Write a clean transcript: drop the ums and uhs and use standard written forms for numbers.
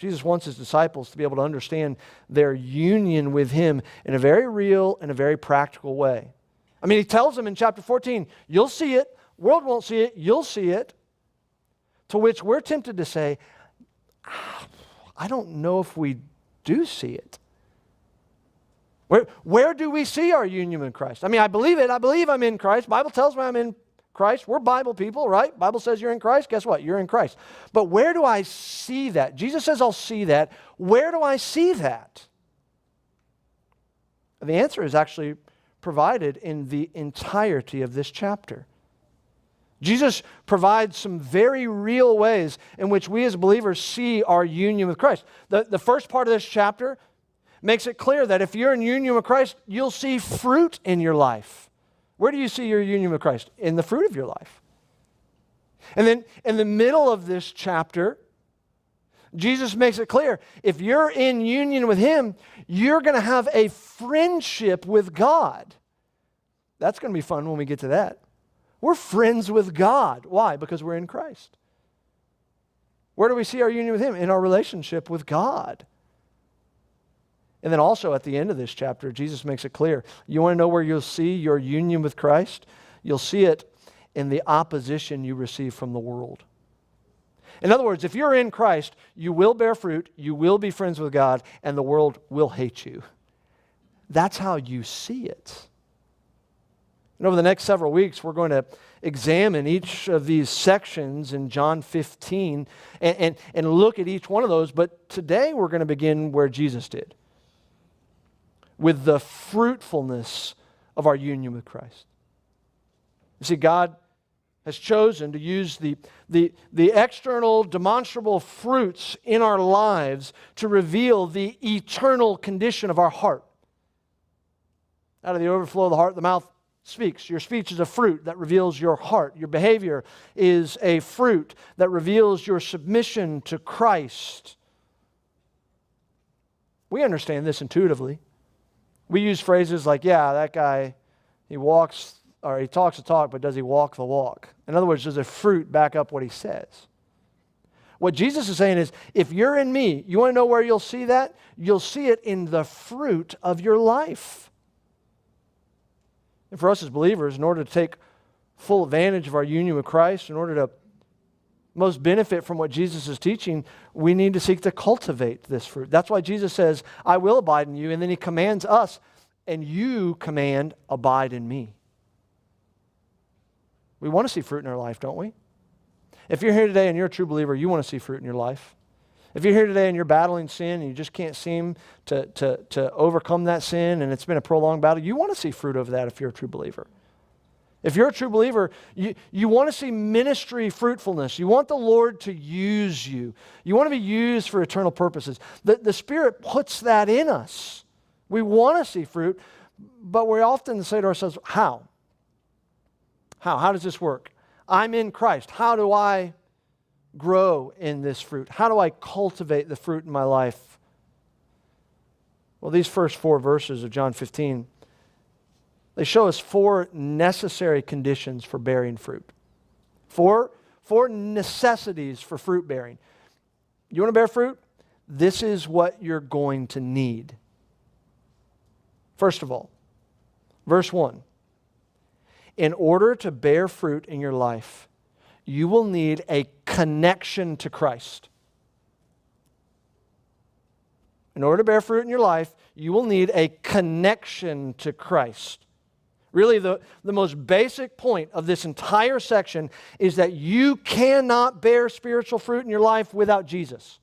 Jesus wants his disciples to be able to understand their union with him in a very real and a very practical way. I mean, he tells them in chapter 14, you'll see it, world won't see it, you'll see it. To which we're tempted to say, I don't know if we do see it. Where do we see our union with Christ? I mean, I believe it. I believe I'm in Christ. Bible tells me I'm in Christ. We're Bible people, right? Bible says you're in Christ. Guess what? You're in Christ. But where do I see that? Jesus says I'll see that. Where do I see that? The answer is actually provided in the entirety of this chapter. Jesus provides some very real ways in which we as believers see our union with Christ. The first part of this chapter makes it clear that if you're in union with Christ, you'll see fruit in your life. Where do you see your union with Christ? In the fruit of your life. And then in the middle of this chapter, Jesus makes it clear, if you're in union with him, you're going to have a friendship with God. That's going to be fun when we get to that. We're friends with God. Why? Because we're in Christ. Where do we see our union with him? In our relationship with God. And then also at the end of this chapter, Jesus makes it clear. You want to know where you'll see your union with Christ? You'll see it in the opposition you receive from the world. In other words, if you're in Christ, you will bear fruit, you will be friends with God, and the world will hate you. That's how you see it. And over the next several weeks, we're going to examine each of these sections in John 15 and look at each one of those. But today we're going to begin where Jesus did, with the fruitfulness of our union with Christ. You see, God has chosen to use the external demonstrable fruits in our lives to reveal the eternal condition of our heart. Out of the overflow of the heart, the mouth speaks. Your speech is a fruit that reveals your heart. Your behavior is a fruit that reveals your submission to Christ. We understand this intuitively. We use phrases like, yeah, that guy, he talks the talk, but does he walk the walk? In other words, does the fruit back up what he says? What Jesus is saying is, if you're in me, you want to know where you'll see that? You'll see it in the fruit of your life. And for us as believers, in order to take full advantage of our union with Christ, in order to most benefit from what Jesus is teaching, we need to seek to cultivate this fruit. That's why Jesus says, I will abide in you, and then he commands us, and you command, abide in me. We want to see fruit in our life, don't we? If you're here today and you're a true believer, you want to see fruit in your life. If you're here today and you're battling sin and you just can't seem to overcome that sin and it's been a prolonged battle, you want to see fruit of that if you're a true believer. If you're a true believer, you want to see ministry fruitfulness. You want the Lord to use you. You want to be used for eternal purposes. The Spirit puts that in us. We want to see fruit, but we often say to ourselves, how? How does this work? I'm in Christ. How do I grow in this fruit? How do I cultivate the fruit in my life? Well, these first 4 verses of John 15, they show us 4 necessary conditions for bearing fruit. 4 necessities for fruit bearing. You want to bear fruit? This is what you're going to need. First of all, verse 1. In order to bear fruit in your life, you will need a connection to Christ. In order to bear fruit in your life, you will need a connection to Christ. Really, the most basic point of this entire section is that you cannot bear spiritual fruit in your life without Jesus.